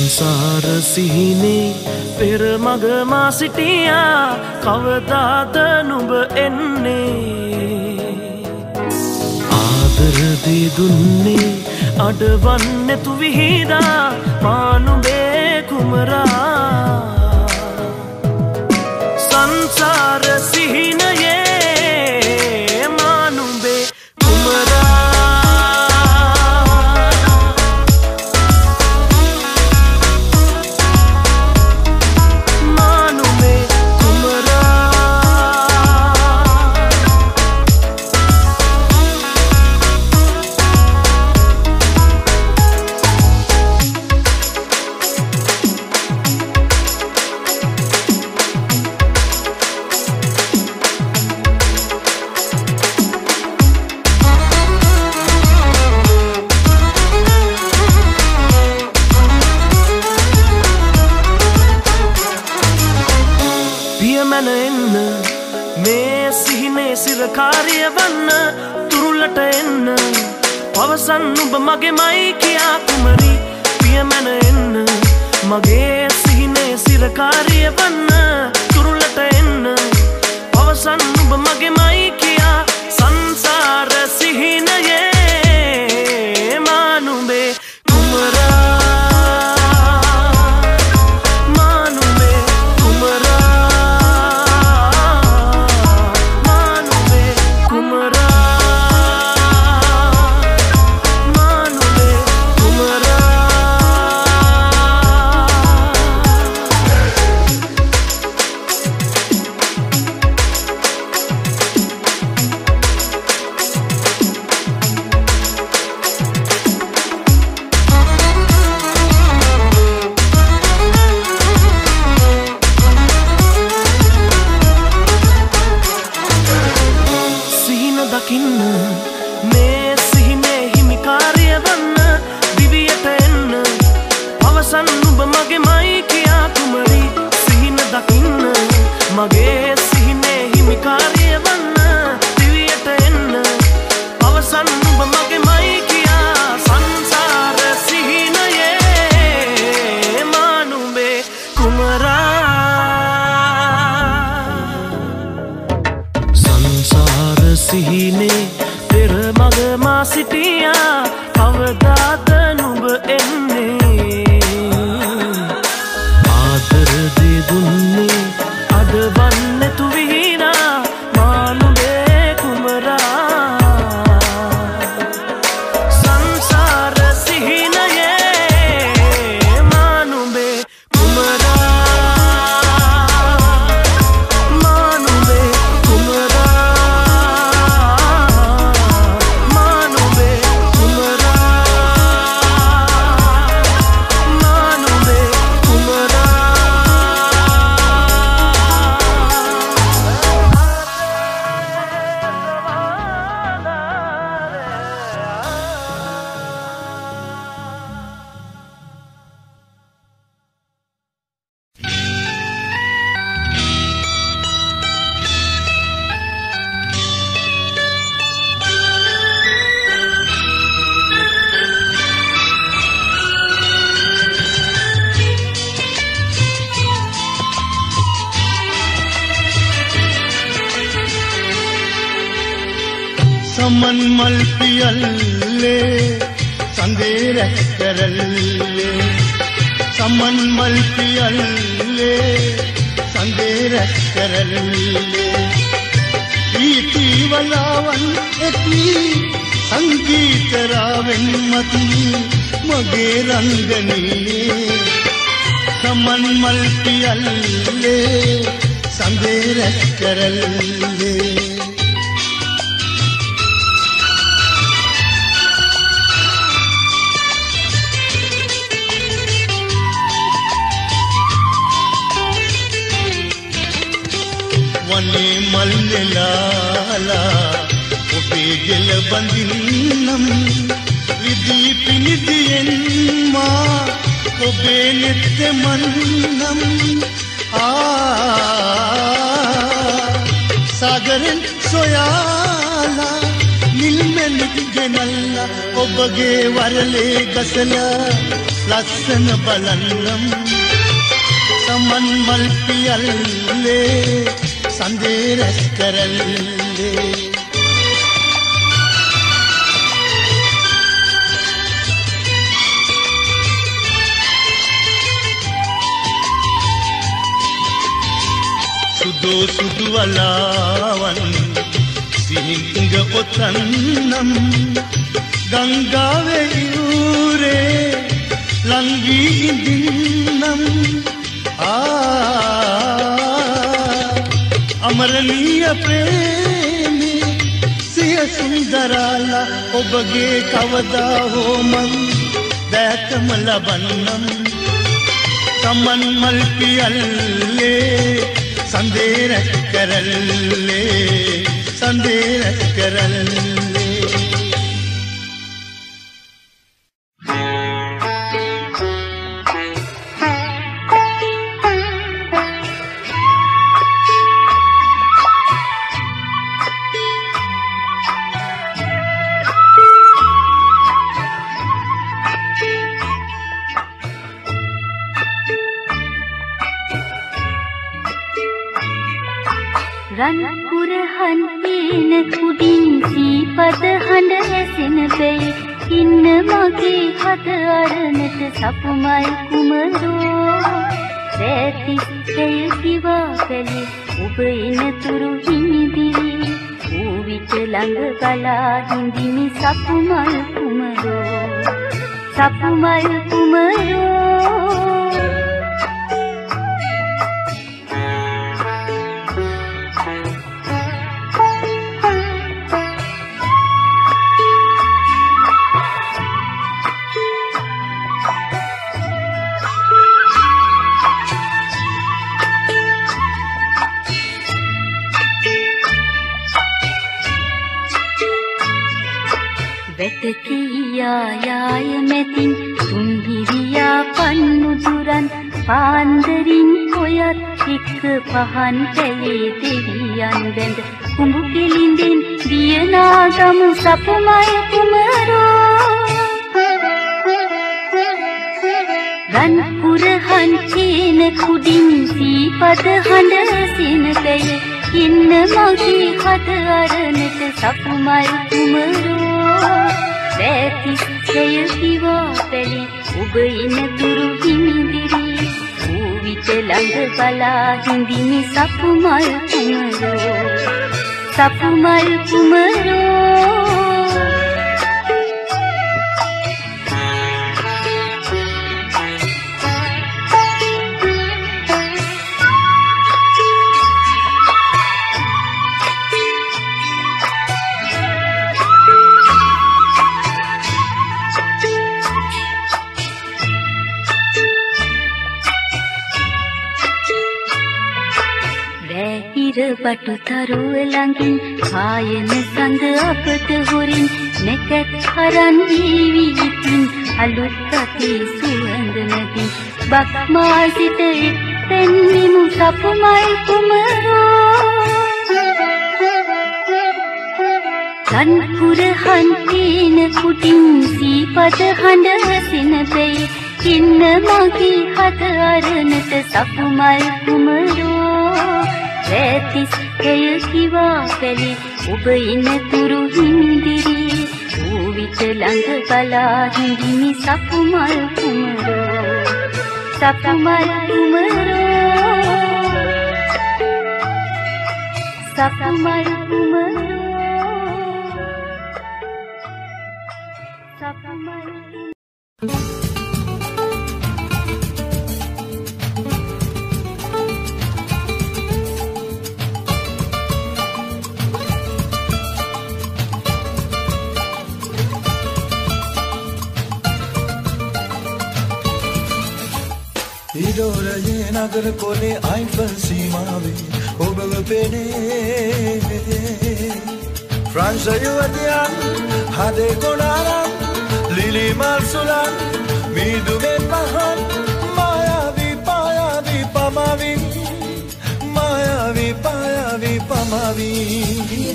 සංසාර සිහිනේ පෙර මග මා සිටියා කවදාද නුඹ එන්නේ ආදර දී දුන්නේ අඩවන්නේ තු විහිදා මා නුඹේ කුමරා සංසාර සිහිනයේ මා නුඹේ කුමරා සිරකාරිය වන්න තුරුලට එන්න පවසන් නුඹ මගේ මයි කියා කුමරි පියමැන එන්න මගේ සිහිනේ සිරකාරිය වන්න තුරුලට එන්න පවසන් නුඹ මගේ මයි කියා සංසාර සිහිනයේ මා නුඹේ කුමරා මගේ සිහිනේ හිමිකාරිය වන්න දිවියට එන්න පවසන් නුඹ මගේ මයි කියා සංසාර සිහිනයේ මා නුඹේ කුමරා සංසාර සිහිනේ පෙර මග මා සිටියා කවදාද නුඹ එන්නේ ආදර දී දුන්නේ අඩවන්නේ තු විහිනා මා නුඹේ කුමරා සංසාර සිහිනයේ මා නුඹේ කුමරා මා නුඹේ කුමරා මා නුඹේ කුමරා මා නුඹේ කුමරා समन मल पियल्ले संदेरह करल्ले समन मल पियल्ले संदेरह करल्ले प्रीति वलावन एती संगीत रावन मती मगे रंगनी समन मल पियल्ले संदेरह करल्ले वने मल्लेलाला उबे जल बंदिन्नम विधि पिनिदियन मां उबे नित्य मन्नम सागरन सोयाला නිල්මෙනුගේ නල්ලා ඔබගේ වරලේ ගසලා ලස්සන බලන්නම් සමන් මල් පියල්ලේ සඳේ රැස් කරල්ලේ සුදෝ සුදු වලාවන් සිහිංග ඔතන්නම් ගංගාවේ ඉවුරේ ලංගී ඉඳින්නම් අමරණීය ප්‍රේමී සිය සුන්දරාලා ඔබගේ කවදා හෝ මං දැකම ලබන්නම් සමන් මල් පියල්ලේ සඳේ රැස් කරල්ලේ සඳේ රැස් කරල්ලේ රන්පුරහන් පේන කුඩින් සීපද හඬ ඇසෙන පෙයි ඉන්න මගේ හද අරනට සපුමයි කුමරෝ රැතිස්සය කිවා කලේ ඔබ එනතුරු හිමිදිරි ඌ විට ළඟ බලා හිඳිමි සපුමල් කුමරෝ සපුමල් කුමරෝ යාය මෙතින් තුන්හිරියා පන්නුදුරන් පාන්දරින් ඔයත් එක්ක පහන් පැලේ දෙවියන් වැඳ කුඹු කෙලින්දෙන් දියනාගම සපුමය කුමරෝ රන්පුරහන් චේන කුඩින් සීපද හඬ සිනකය ඉන්න මගේ හද අරනට සපුමය කුමරෝ රැතිස්සය කිවා පැලි ඔබ එනතුරු හිමිදිරි ඌ විට ළඟ බලා හිඳිමි සපුමල් කුමරෝ සපුමල් කුමරෝ බටු තරුව ළඟින් ආයන සඳ අපට හොරින් නැකත් හරන් ජීවි ඉතින් අලුත් අතේ සුවඳ නැති බක්මා සිට එක්තැන් නිමු සපුමල් කුමරෝ රන්පුරහන් පේන කුටින් සීපද හඬ හසින පෙයි ඉන්න මගේ හද අරනට සපුමල් කුමරෝ රැතිස්සය කිවා පැලි ඔබ එනතුරු හිමිදිරි ඌ විට ළඟ බලා හිඳිමි සපුමල් කුමරෝ සපුමල් කුමරෝ සපුමල් කුමරෝ සපුමල් ඉරෝරයේ නගර කොනේ අයිෆල් සීමාවේ ඔබව පෙනේ ෆ්‍රාන්ස් යුවතියන් හදේ කොනාරන් ලිලි මල් සුලන් මීදුමේ පහන් මායාවී පායාවී පමාවී මායාවී පායාවී පමාවී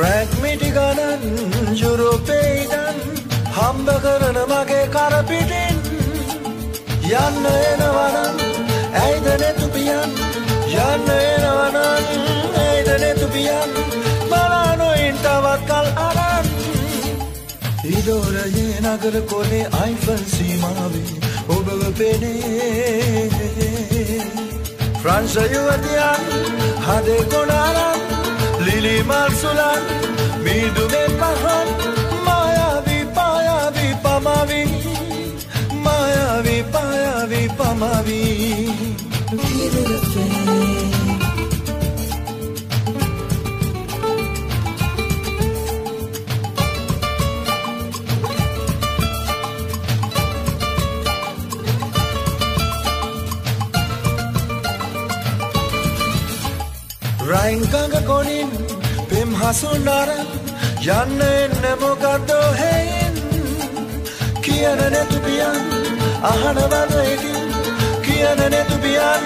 ෆ්‍රැන්ක් මිටි ගණන් යුරෝපේ ඉඳන් හම්බ කරන මගේ කරපිටින් යන්න එනවනම් ඇයිද නෙතුපියන් යන්න එනවනම් ඇයිද නෙතුපියන් බලනොයින් තවත් කල් අරන් ඉදෝරයේ නගර කොනේ අයිෆල් සීමාවේ ඔබව පෙනේ ෆ්‍රාන්ස් යුවතියන් හදේ කොනාරන් ලිලි මල් සුලන් මීදුමෙන් පහන් මායාවී පායාවී පමාවී මායාවී පායාවී පමාවී රයින් ගඟ කොනින් පෙම් හසුනාරන් යන්න එන්න මොකද හේයින් කියන නැතුපියන් අහනවද ඉතින් කියන නැතුපියන්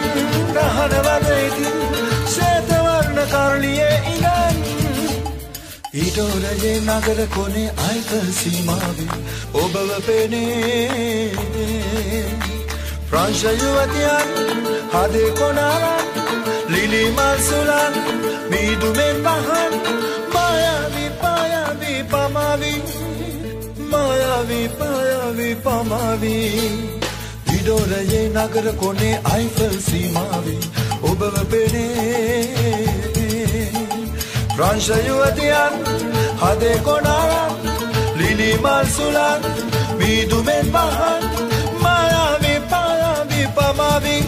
අහනවද ඉතින් ශ්වේතවර්ණ කරලියේ ඉඳන් ඊටෝරයේ නගර කොනේ අයිෆල් සීමාවේ ඔබව පෙනේ ෆ්‍රාන්ස් යුවතියන් හදේ කොනාරන් ලිලි මල් සුලන් මීදුමෙන් පහන් මායාවී පායාවී පමාවී මායාවී පායාවී පමාවී ඉඩෝරයේ නගර කොනේ අයිෆල් සීමාවේ ඔබව පෙනේ ෆ්‍රාන්ස් යුවතියන් හදේ කොනාරන් ලිලි මල් සුලන් මීදුමෙන් පහන් මායාවී පායාවී පමාවී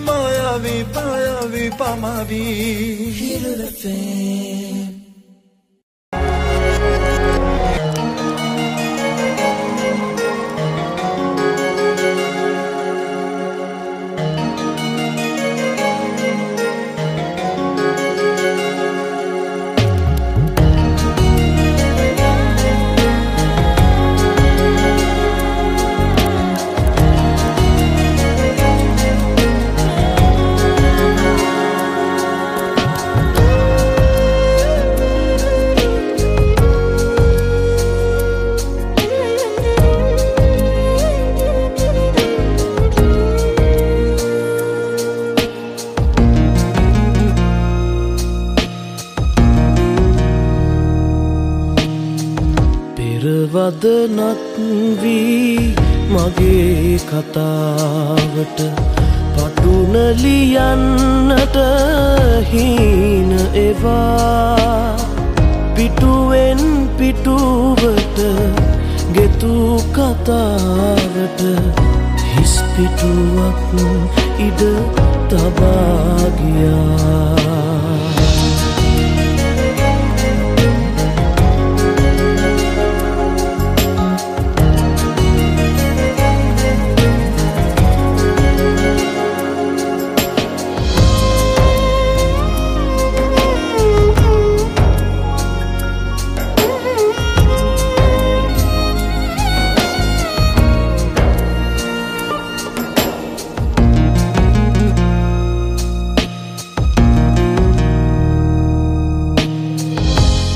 මායාවී පායාවී පමාවී හිරුලෆේ වදනත් වී මගේ කතාවට පටුන ලියන්නට හීන එවා පිටුවෙන් පිටුවට ගෙතු කතාවට හිස් පිටුවක් ඉඩ තබා ගියා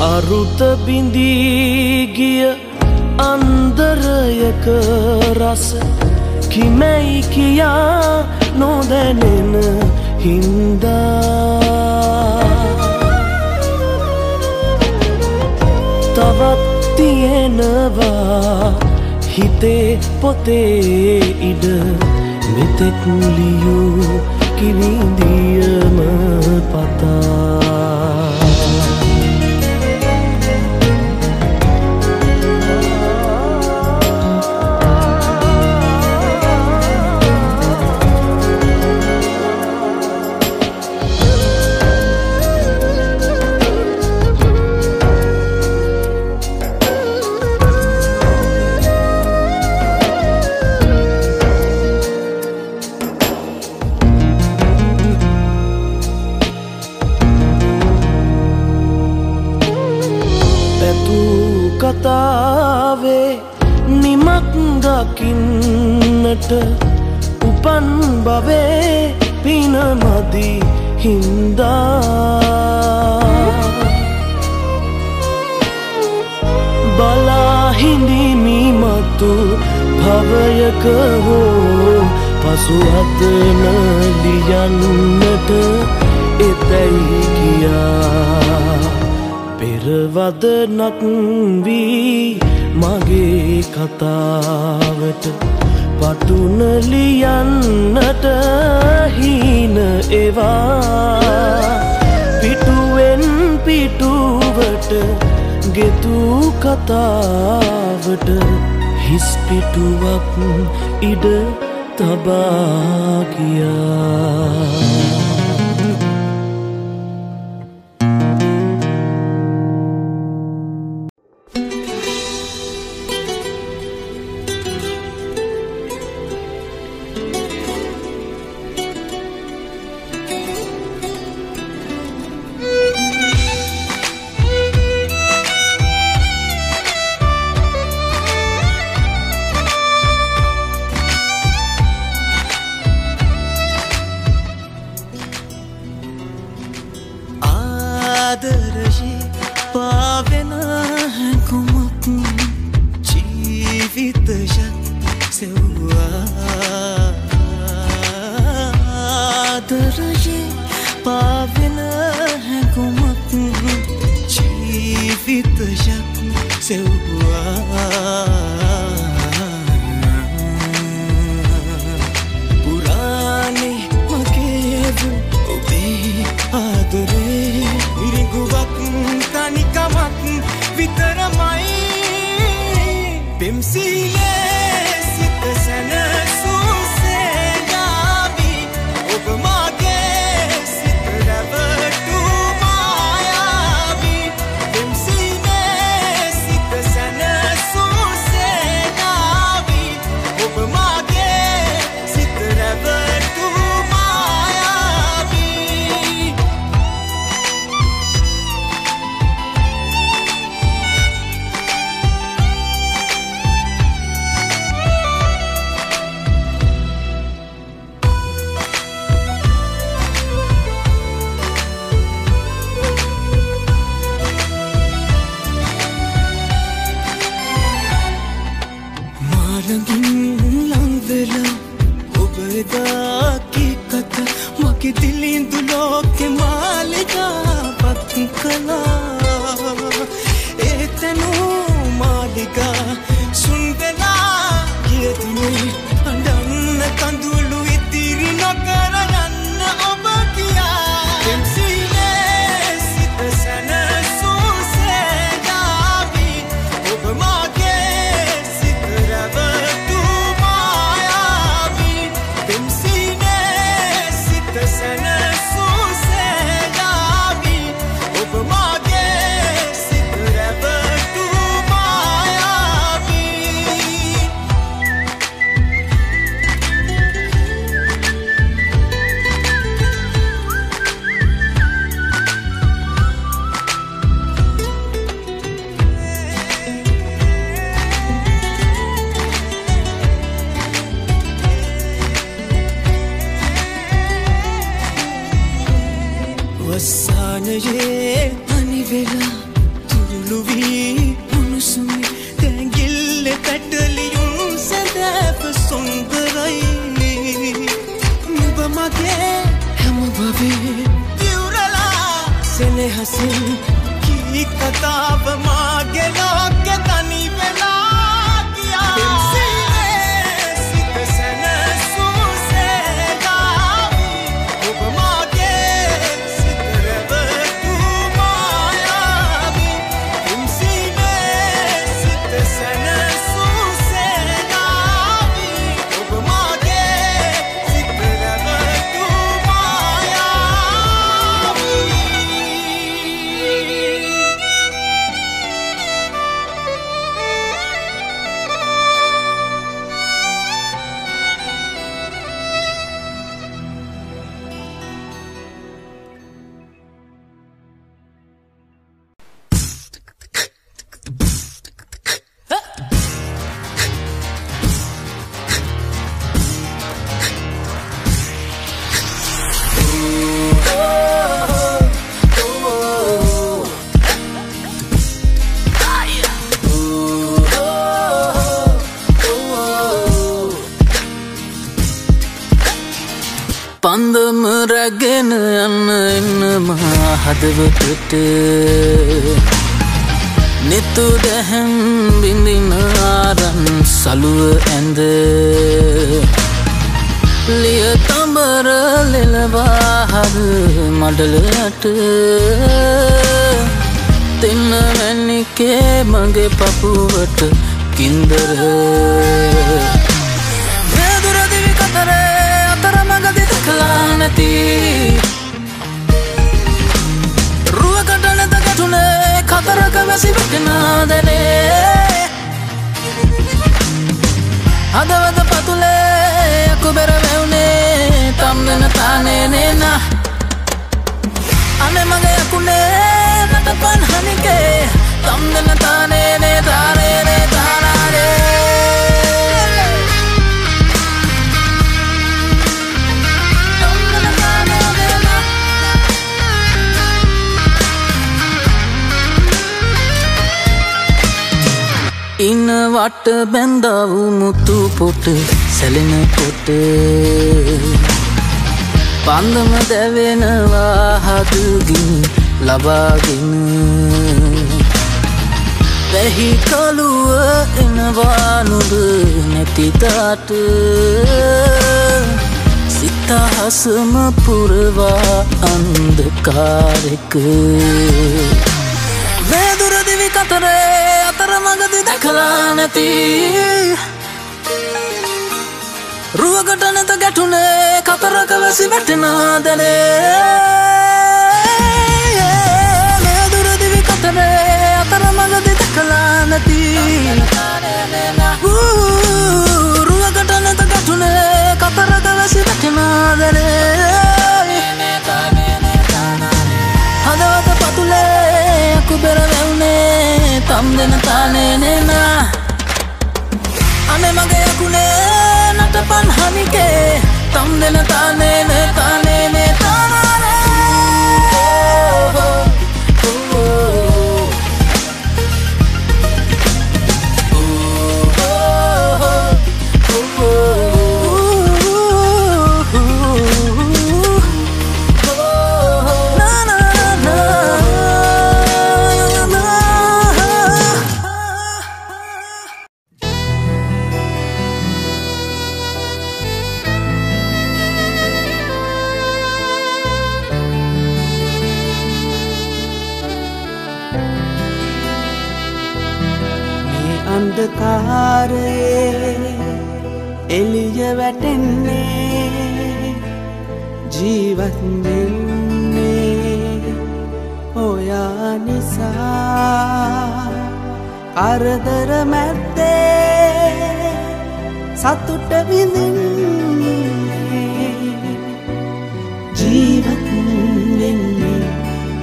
අරුත බිඳී ගිය අන්දරයක රස කිමැයි කියා නොදැනෙන හින්දා තවත් තියෙනවා හිතේ පොතේ ඉඩ මෙතෙක් ලියූ කිවිඳියම පතා කතාවේ නිමක් දකින්නට උපන් බවේ පින මදි හින්දා පරයක හෝ පසුවදන ලියන්නට එතැයි කියා පෙරවදනක් වී මගේ කතාවට පටුන ලියන්නට හීන එවා පිටුවෙන් පිටුවට ගෙතු කතාවට හිස් පිටුවක් ඉඩ තබා ගියා අන්දම රැගෙන යන්න එන්න මා හදවතට නිතු දැහැන් බිඳින ආරන් සලුව ඇඳ ලිය තඹර ලෙලවා හද මඩලට තින්න මැනිකේ මගේ පපුවට කින්දර වේදුර දිවි කතරේ අතර මගදී දකලා නැති රුවකට නැත ගැටුනේ කතරක වැසි වැටෙනාදනේ හදවත පතුලේ අකුබෙර වැවුනේ තම්දන තානේ නේනා අනේ මගේ අකුනේ නටපන් හනිකේ තම්දන තානේ නේ තානේ නේ තානානේ ඉන්න වට බැඳව මුතු පොට සැලෙන කොට පන්දම දැවෙනවා හදුගින් ලබාගෙන වැහි කළුව එනවා නුඹ නැති දාට සිත හසම පුරවා අන්ධකාරෙක වේදුර දිවි කතරේ අතර මගදී දැකලා නැති රුවකට නැත ගැටුනේ කතරක වැසි වැටෙනාදනේ වේදුර දිවි කතරේ අතර මගදී දැකලා නැති රුවකට නැත ගැටුනේ කතරක වැසි වැටෙනාදනේ හදවත පතුලේ අකුබෙර වැවුනේ තම්දන තානේ නේනා අනේ මගේ අකුනේ නටපන් හනිකේ තම්දන තානේ නේ තානේ නේ තානානේ අන්ධකාරයේ එළිය වැටෙන්නේ ජීවත් වෙන්නේ ඔයා නිසා කරදර මැද්දේ සතුට විඳින්නේ ජීවත් වෙන්නේ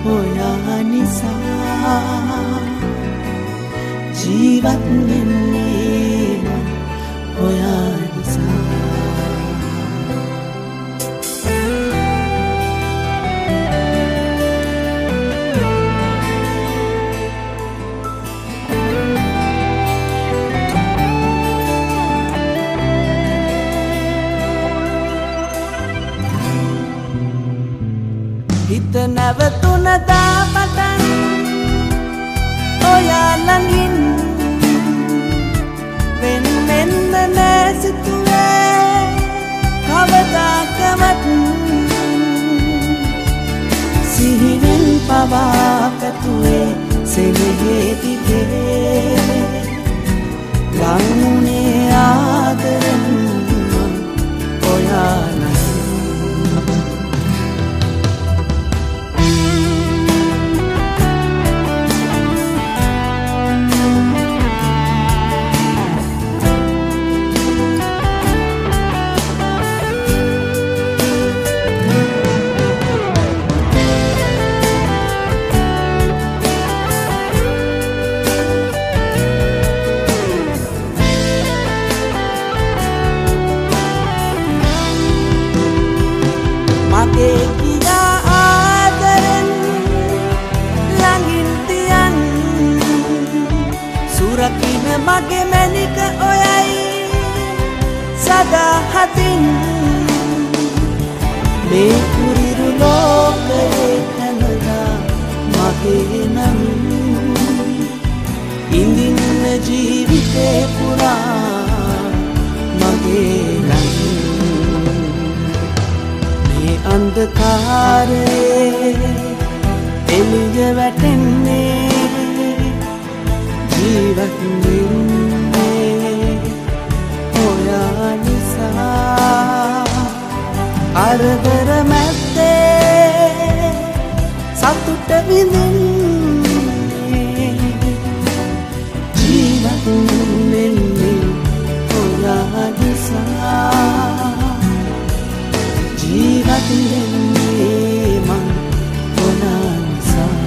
ඔයා නිසා ජීවත් වෙන්නේ ඔයා නිසා හිත නැවතුන දාපටන් ඔයා ළඟින් වෙන්න නැසිතුවේ කවදාකවත් සිහිනෙන් පවා පැතුවේ සෙනෙහේ දිගේ ලංුනේ ආදරෙන් ඔයා මගේ කියා ආදරෙන් ළඟින් තියන් සුරකින මගේ මැනික ඔයයි සදා හතින් මේ කුරිරු ලෝකයේ හැමදා මගේ නම් ඉඳින්න ජීවිතේ පුරා මගේ නම් මේ අන්ධකාරයේ එළිය වැටෙන්නේ ජීවත් වෙන්නේ ඔයා නිසා අරදර මැද්දේ සතුට විඳින්නේ ජීවත් වෙන්නේ ඔයා නිසා ජීවත් වෙන්නේ මං ඔයා නිසා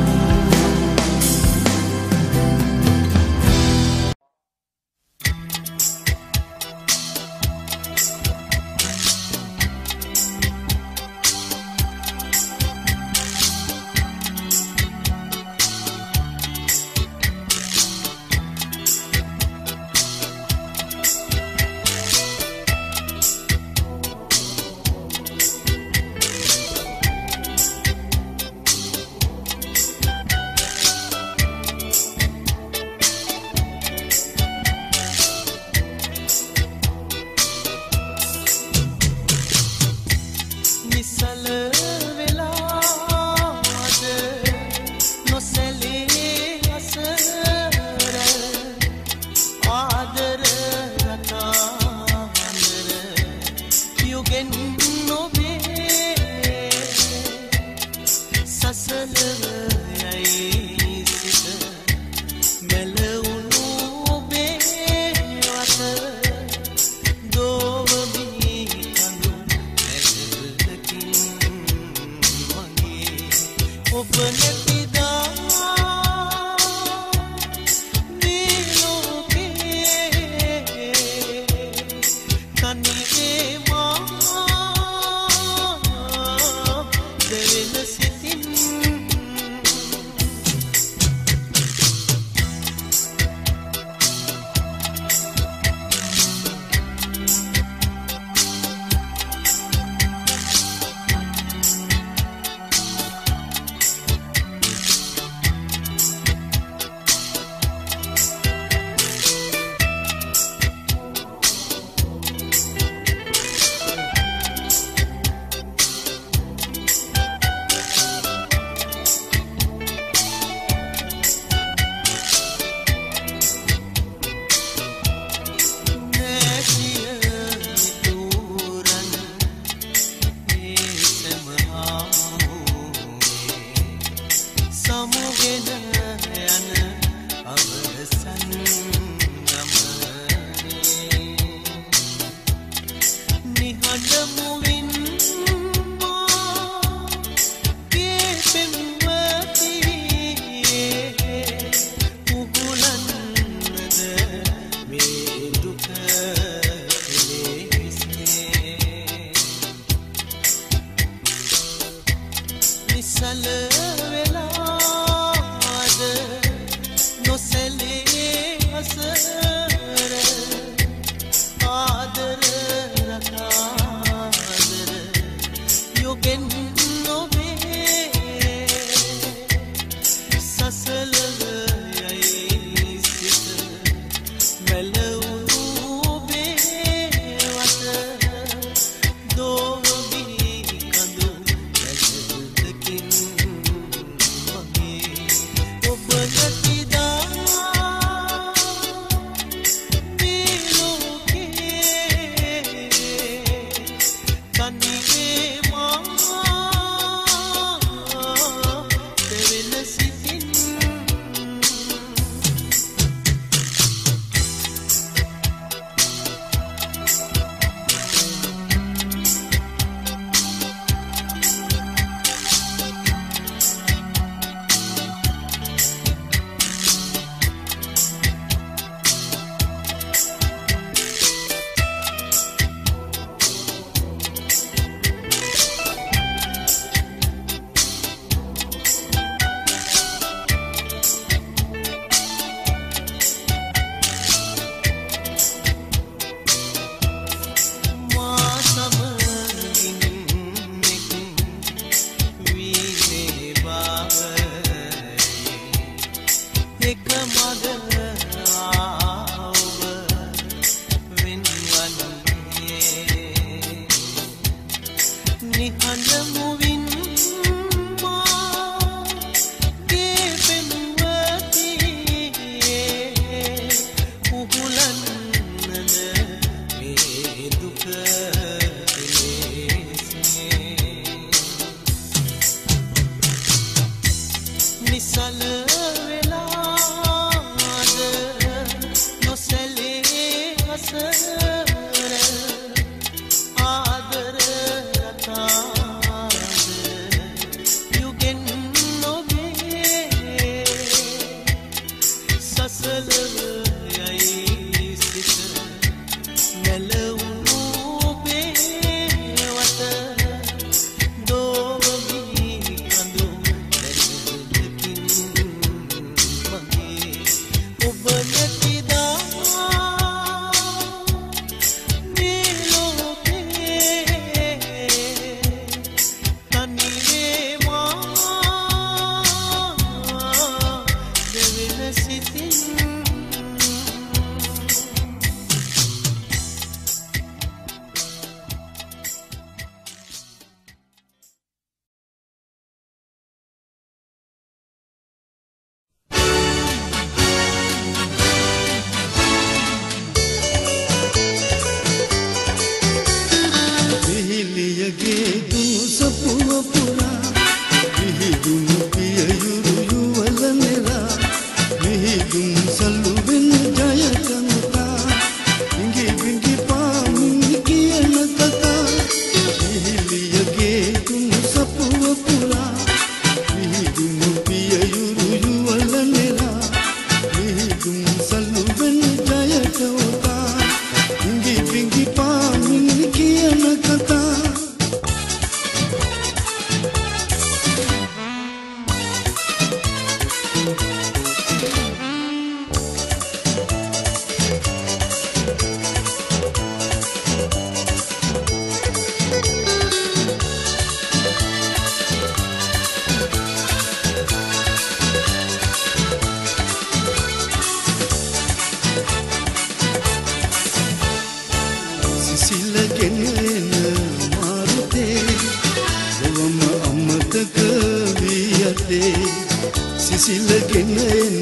විසිලගෙන එන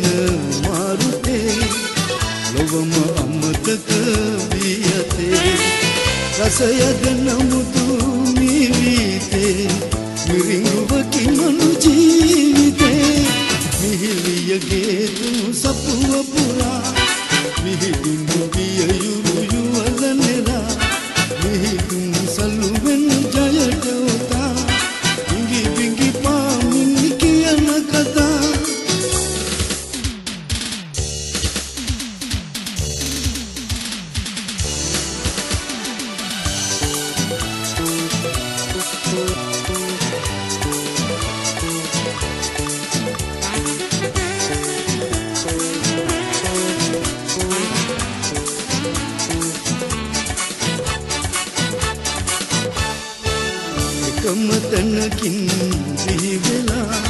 මාරුතේ ලොවම අමතක වී ඇතේ රසයද නමුතු මිවිතේ මිරිඟුවකි මනු ජීවිතේ මිහිලියගේ තුන් සපුව පුරා මිහිදුන් විය යුරු යුවල නෙලා මිහිදුන් සලුවෙන් ජයට උතා බිඟි බිඟි පාමින් කියන කතා එකම තැනකින් බිහි වෙලා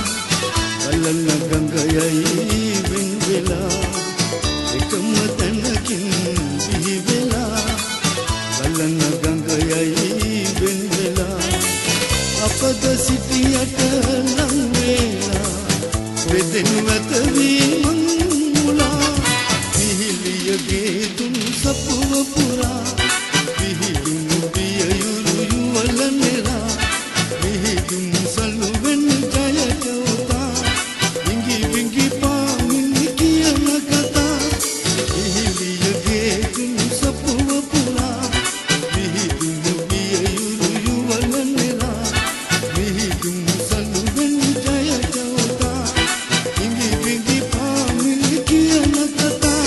බලන ගංගයයි වෙන් වෙලා එකම තැනකින් බිහි වෙලා බලන ගංගයයි වෙන් වෙලා අපද සිටියට ලං වෙලා වෙදෙනු ඇත වී මංගුලා මිහිලියගේ තුන් සපුව පුරා විහිදුණු පිය යුරු යුවල නෙලා මිහිදුන් සලුවෙන් ජයට උතා බිඟි බිඟි පාමින් කියන කතා මිහිලියගේ තුන් සපුව පුරා විහිදුණු පිය යුරු යුවල නෙලා මිහිදුන් සලුවෙන් ජයට උතා බිඟි බිඟි පාමින් කියන කතා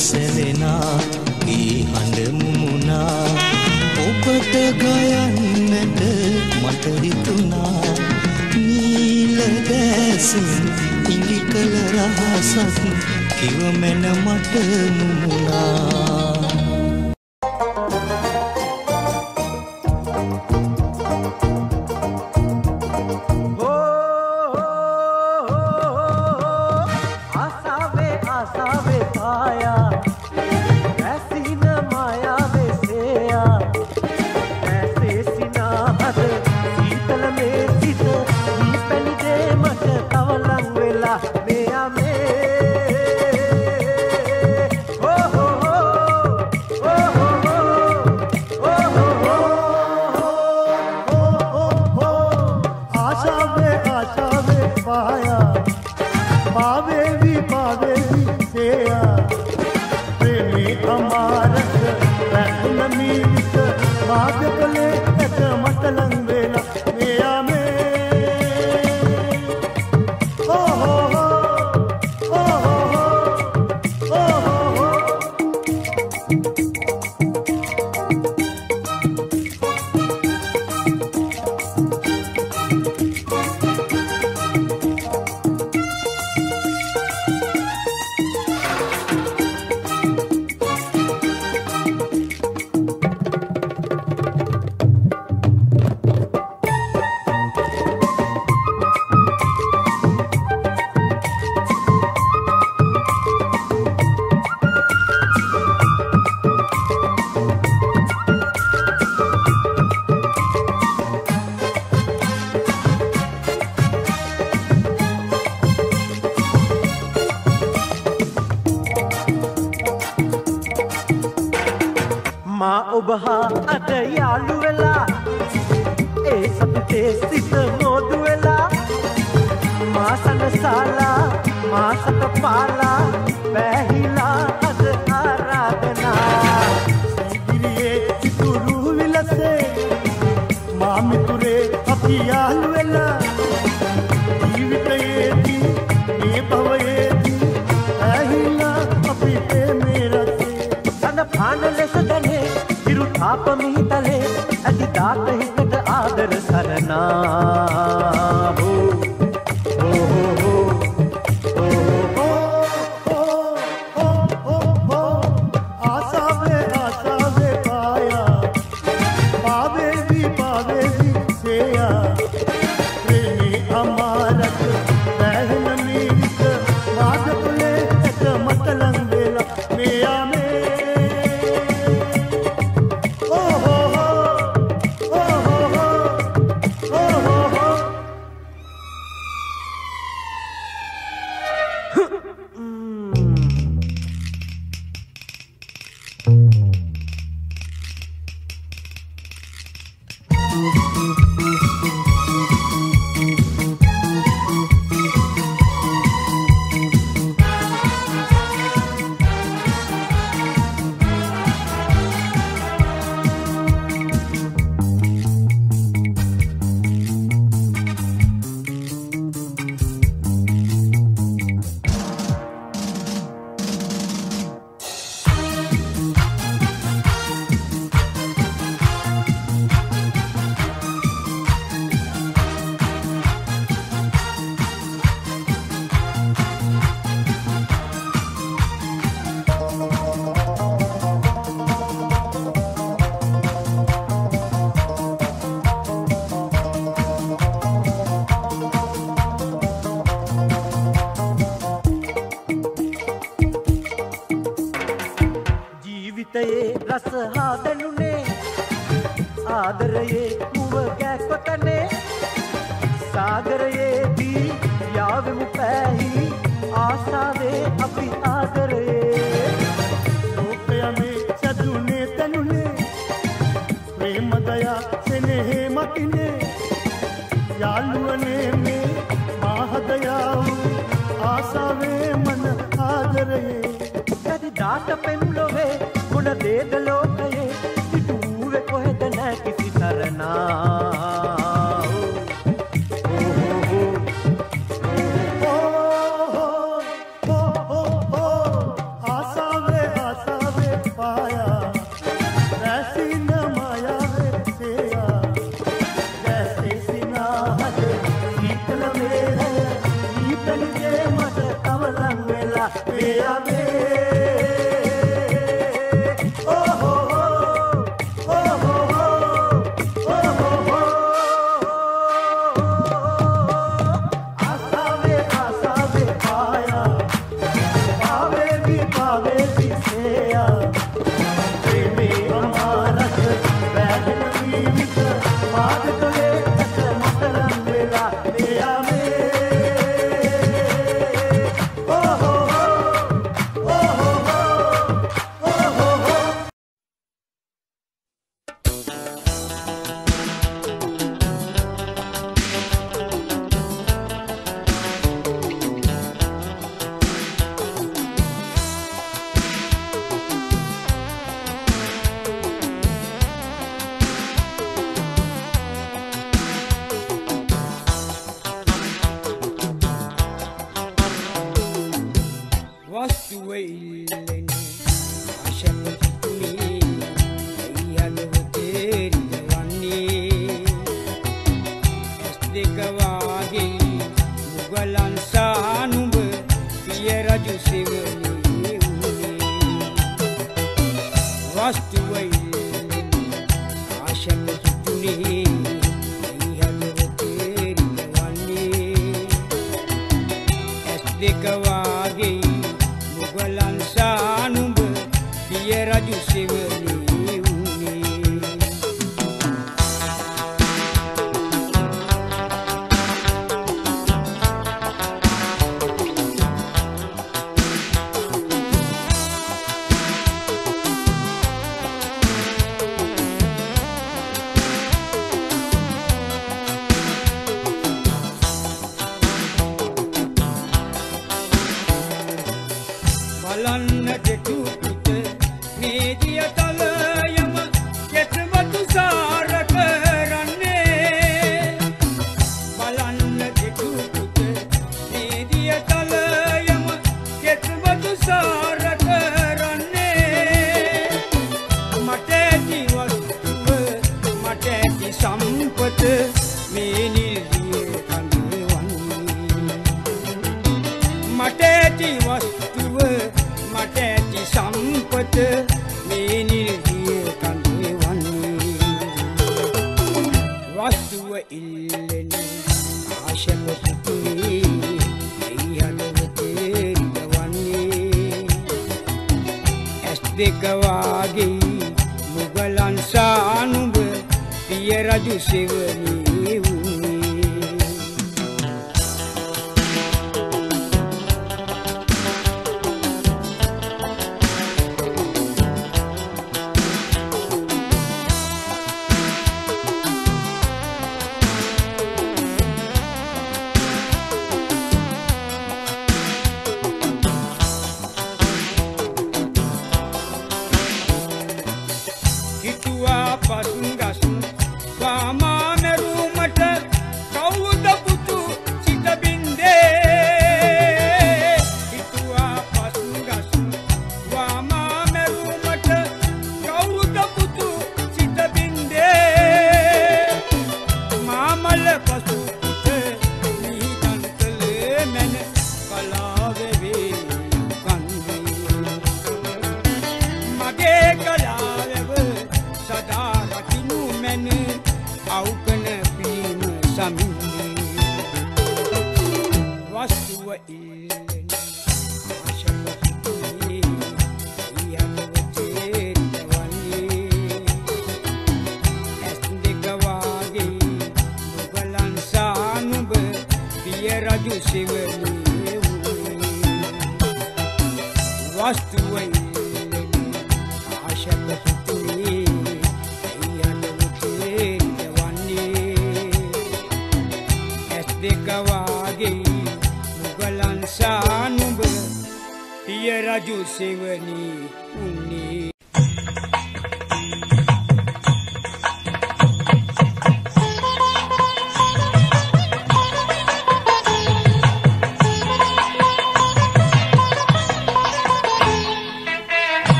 සෙලෙනා ඊ මට හිතුණා නීල දැසුම් ඉඟි කළ රහසක් කිව මැන මට මුමුණා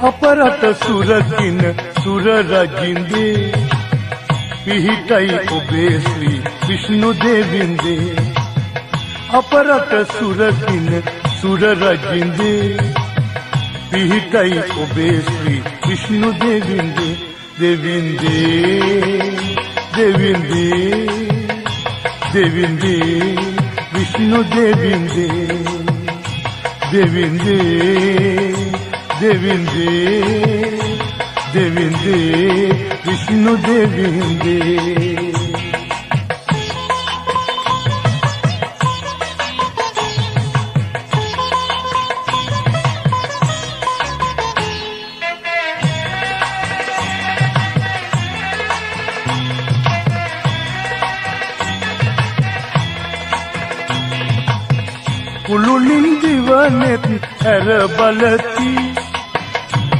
අපරට සුරකින සුර රජින්දේ පිහිටයි ඔබේ ශ්‍රී විෂ්ණු දේවින්දේ අපරට සුරකින සුර රජින්දේ පිහිටයි ඔබේ ශ්‍රී විෂ්ණු දේවින්දේ දේවින්දේ දේවින්දේ දේවින්දේ විෂ්ණු දේවින්දේ දේවින්දේ දේවින්දේ දේවින්දේ විෂ්ණු දේවින්දේ කුළුලින් දිවනෙත් ඇර බලති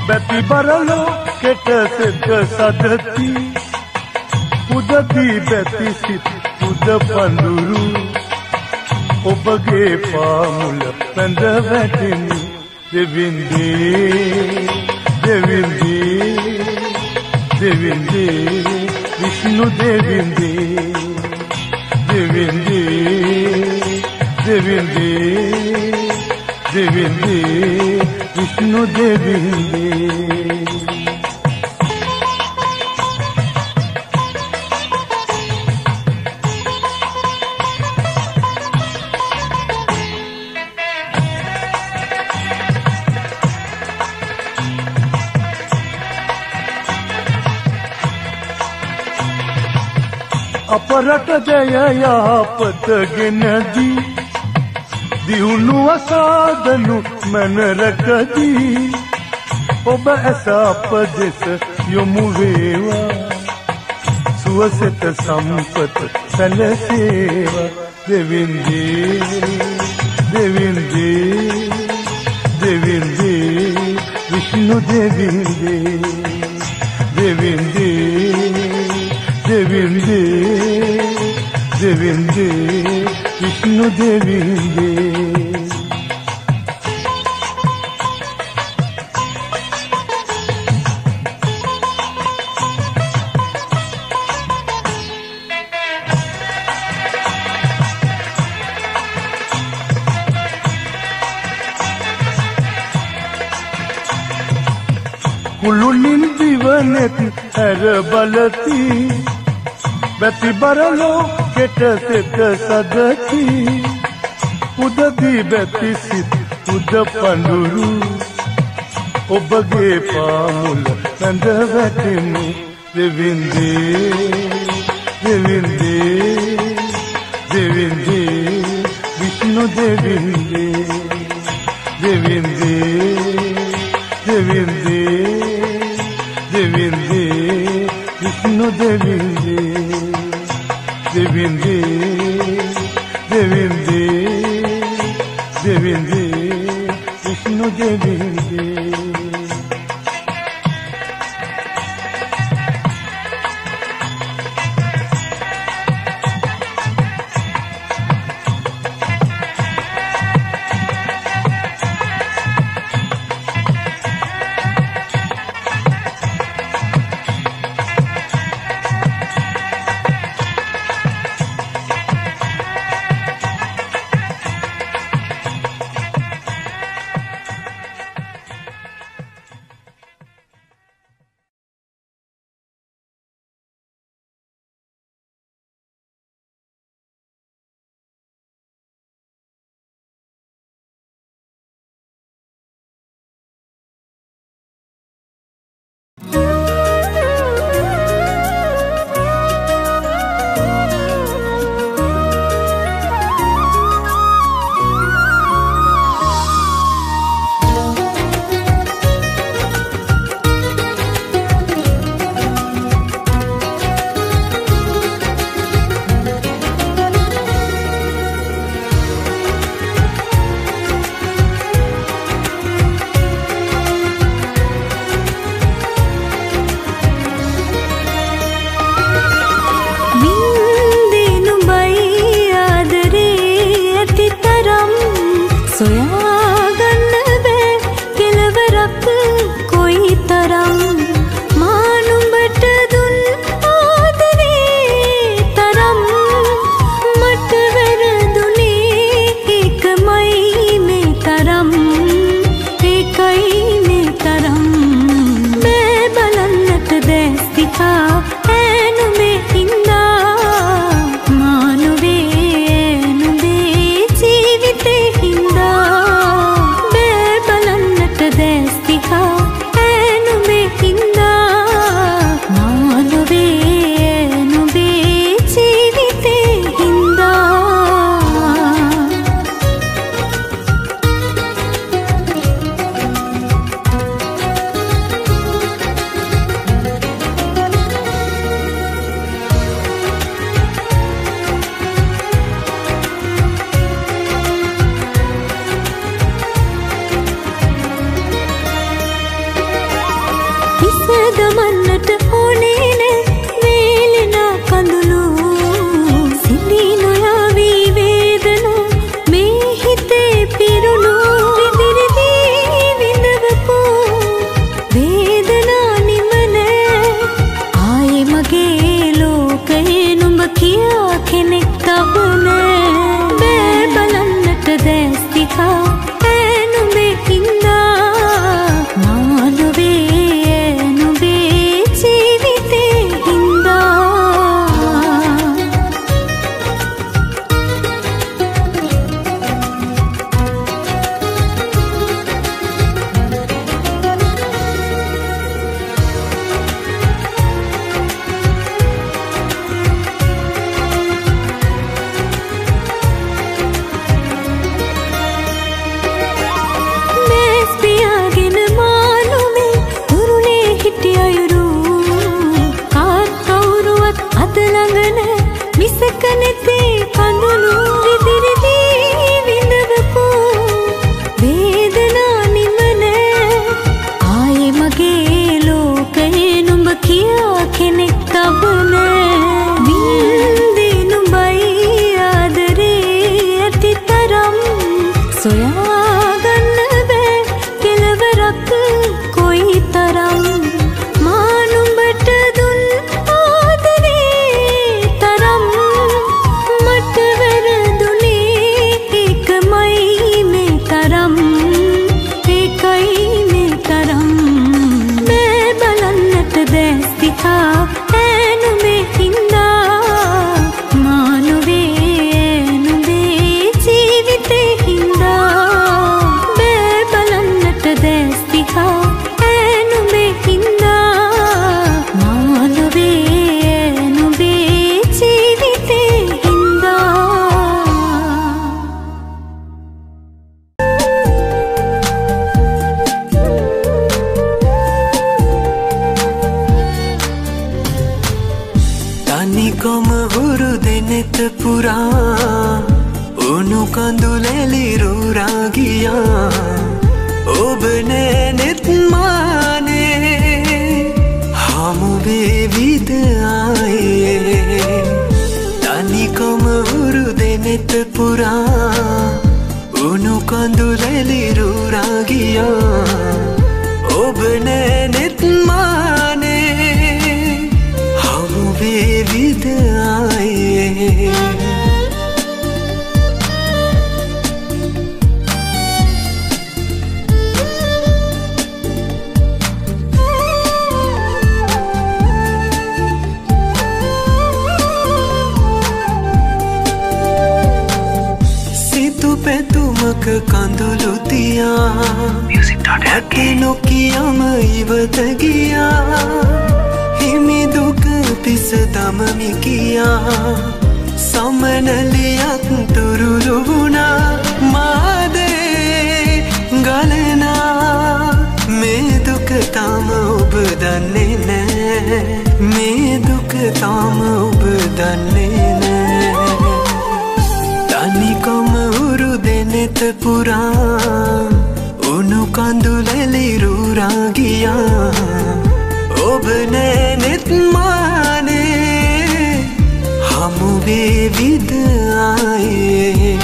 බැති බරලෝ කෙට සෙද්ද සදති පුදති බැති සිත් පුද පඳුරු ඔබගේ පාමුල පැඳ වැටෙනි දෙවින්දේ දෙවින්දේ දෙවින්දේ විෂ්ණු දෙවින්දේ දෙවින්දේ දෙවින්දේ දෙවින්දේ විෂ්ණු දෙවින්දේ අපරට ජය යහපත ගෙනදී දියුණු අසාදනු මනරකදී ඔබ ඇස අප දෙස යොමු වේවා සුවසෙත සම්පත සැලසේවා දෙවින්දේ දෙවින්දේ දෙවින්දේ විෂ්ණු දෙවින්දේ දෙවින්දේ දෙවින්දේ දෙවින්දේ විෂ්ණු දෙවින්දේ කුළුලින් දිවනෙත් ඇර බලති බැති බරලෝ කෙට සෙත සදති පුදති බැති සිත් පුද පඳුරු ඔබගේ පාමුල පැඳ වැටෙනු දෙවින්දේ දෙවින්දේ දෙවින්දේ විෂ්ණු දෙවින්දේ දෙවින්දේ දෙවින්දේ දෙවින්දේ විෂ්ණු දෙවින්දේ දෙවින්දේ දෙවින්දේ දෙවින්දේ විෂ්ණු දෙවින්දේ සොයාගන්න බෑ කෙලවරක් කොයි තරම් මා නුඹට දුන් ආදරේ තරම් මට වැරදුනේ ඒකමයි මේ තරම් ඒකයි මේ තරම් බෑ බලන්නට දැස් දිහා ඈනුඹේ හින්දා මා නොවේ නුඹේ ජීවිතේ හින්දා බෑ බලන්නට දැස් දිහා ඈනුඹේ හින්දා මා නොවේ නුඹේ ජීවිතේ හින්දා තනිකම හුරු දෙනෙත පුරා උණු කඳුලෙලිරු රාගියා ඔබ නැනෙත් මානේ හමු වේවිද ආයේ තනිකම හුරු දෙනෙත පුරා උණු කඳුලෙලිරු රාගියා ඔබ නැනෙත් මානේ හමු වේවිද ආයේ පැතුමක කඳුළු තියා ඇති නොකියම ඉවත ගියා හිමි දුක පිස දමමි කියා සමනලියක් තුරුළු වුණා මාදේ ගලනා මේ දුක තාම ඔබ දන්නේ නෑ මේ දුක තාම ඔබ දන්නේ නෑ තනිකම උරු දෙනෙත පුරා උණු කඳුලෙලිරු රාගියා ඔබ නැනෙත් මානේ හමු වේවිද ආයේ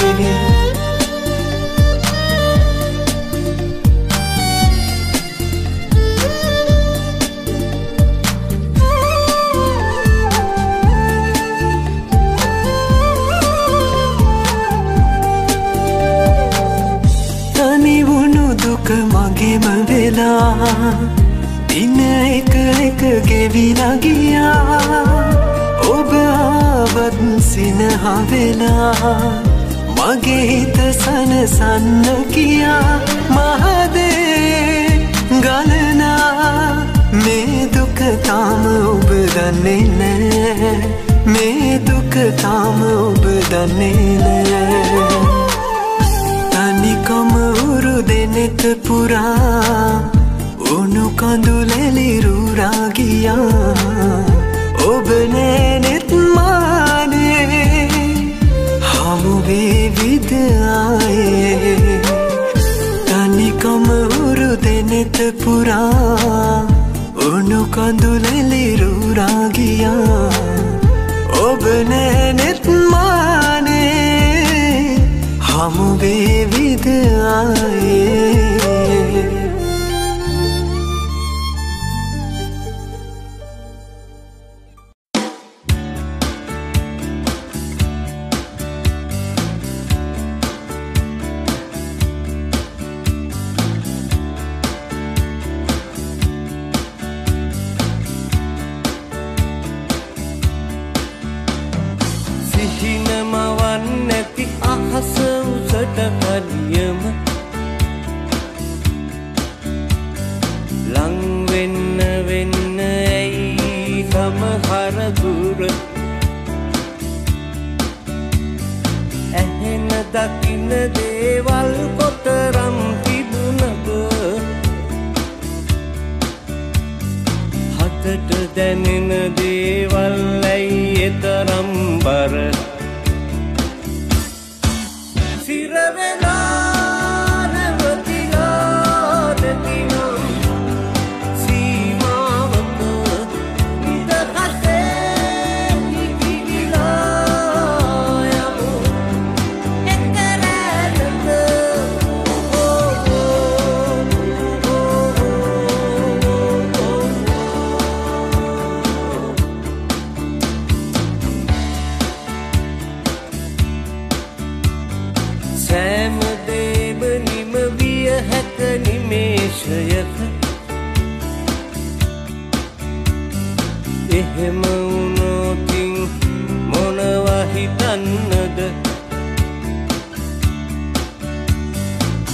මගේම වෙලා දින එක එක ගෙවිලා ගියා ඔබ ආවත් සිනහ වෙලා මගේ හිත සනසන්න කියා මහදේ ගලනා මේ දුක තාම ඔබ දන්නේ නෑ මේ දුක තාම ඔබ දන්නේ නෑ තනිකම උරු දෙනෙත පුරා උණු කඳුලෙලිරු රාගියා ඔබ නැනෙත් මානේ හමු වේවිද ආයේ තනිකම උරු දෙනෙත පුරා උණු කඳුලෙලිරු රාගියා ඔබ නැනෙත් මානේ හමු වේවිද ආයේ දකින්න දේවල් කොතරම් තිබුණද හතට දැනෙන දේවල් ඇයි එතරම් බර සිර වෙලා නැවතිලා නැතිනම් සීමාවක නිදහසේ නිකිලා යමු එක්තරැලක සෑම දේම නිම විය හැක නිමේෂයක එහෙම වුණොතින් මොනවා හිතන්නද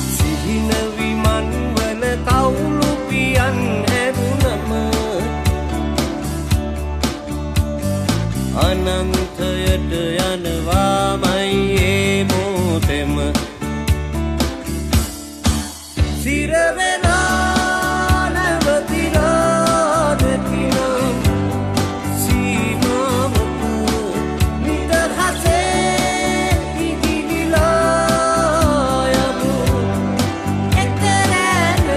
සිහින විමන් වන කවුළු පියන් ඇරුණම අනන්තයට යනවාමයි ඒ මොහොතෙම සිරවෙලා නැවතිලා නැතිනම් සීමාවක නිදහසේ ඉදිරිලා යමු එක්තරැනක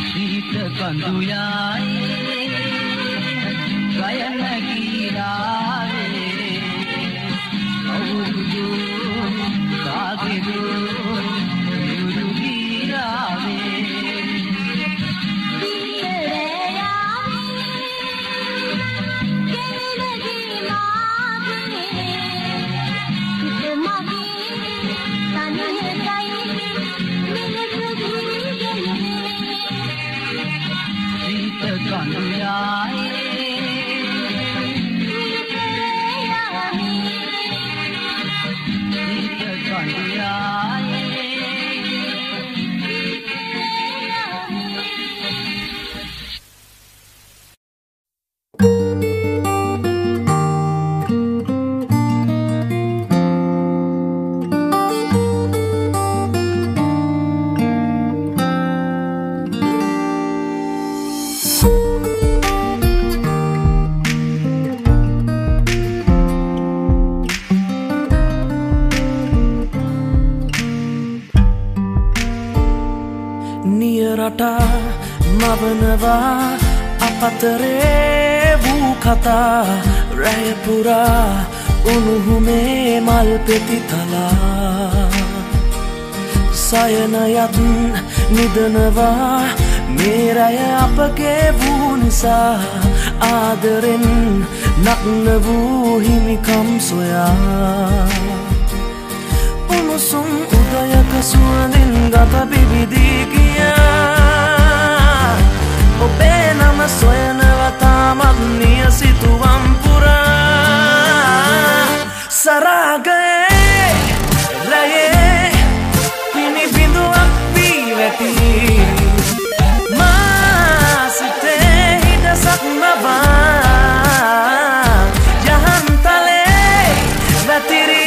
शीत कंदुयाई गयन गिरावे औरुदु कागिदु युरु गिरावे මවනවා අපතරේ වූ කතා රැය පුරා උණුහුමේ මල් පෙති තලා සයනයත් නිදනවා මේ රැය අපගේ වූ නිසා ආදරෙන් නග්න වූ හිමිකම් සොයා උණුසුම් උදයක සුවඳින් ගත බිබිදී ගියා ඔබේ නම සොයනවා තාමත් නියසිතුවම් පුරා සරාගයේ රැයේ පිණි බිඳුවක් වී වැටි මා සිතේ හිඩසක් නවා යහන්තලේ වැතිරි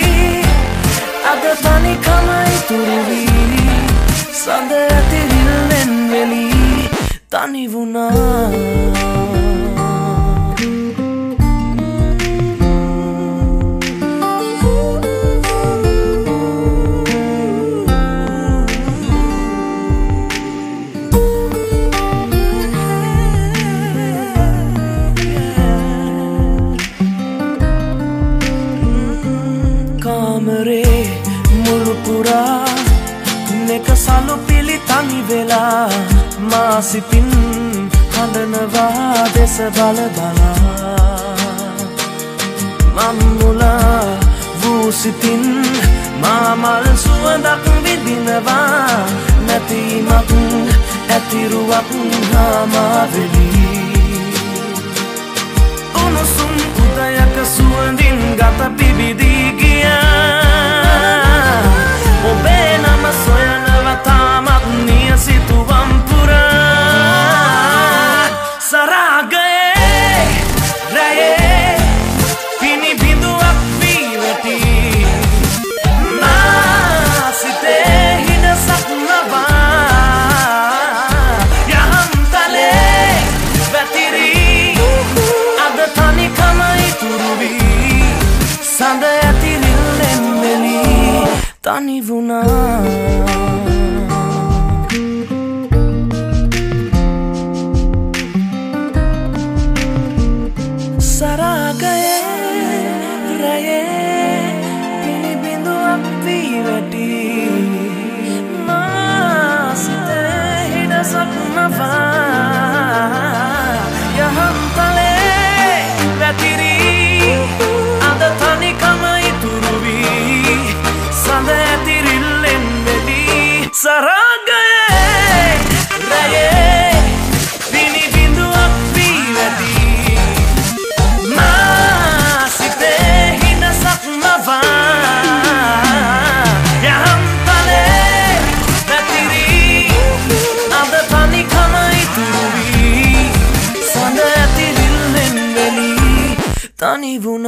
අද තනිකම ඉතුරු වී සඳ ඇතිරිල්ලෙන් වෙලී තනි වුණා කාමරේ මුළු පුරා නෙක සලු පිලි තනි වෙලා මා සිතින් හඬනවා දෙස බල බලා මම්මුලා වූ සිතින් මා මල් සුවඳක් විඳිනවා නැතිමක් ඇතිරුවක් හාමා වෙලී උණුසුම් උදයක සුවඳින් ගත පිබිදී ගියා ඔබේ නම සොයනවා තාමත් නියසිතුවම් පුරා සරාගයේ රැයේ පිණි බිඳුවක් වී වැටි මා සිතේ හිඩසක් නවා යහන්තලේ වැතිරි අද තනිකම ඉතුරු වී සඳ ඇතිරිල්ලෙන් වෙලී තනි වුණා සරාගයේ රැයේ පිණි බිඳුවක් වී වැටි මා සිතේ හිඩසක් නවා යහන්තලේ වැතිරි අද තනිකම ඉතුරු වී සඳ ඇතිරිල්ලෙන් වෙලී සරාගයේ රැයේ පිණි බිඳුවක් වී වැටි මා සිතේ හිඩසක් නවා යහන්තලේ වැතිරි අද තනිකම ඉතුරු වී සඳ ඇතිරිල්ලෙන් වෙලී තනි වුණා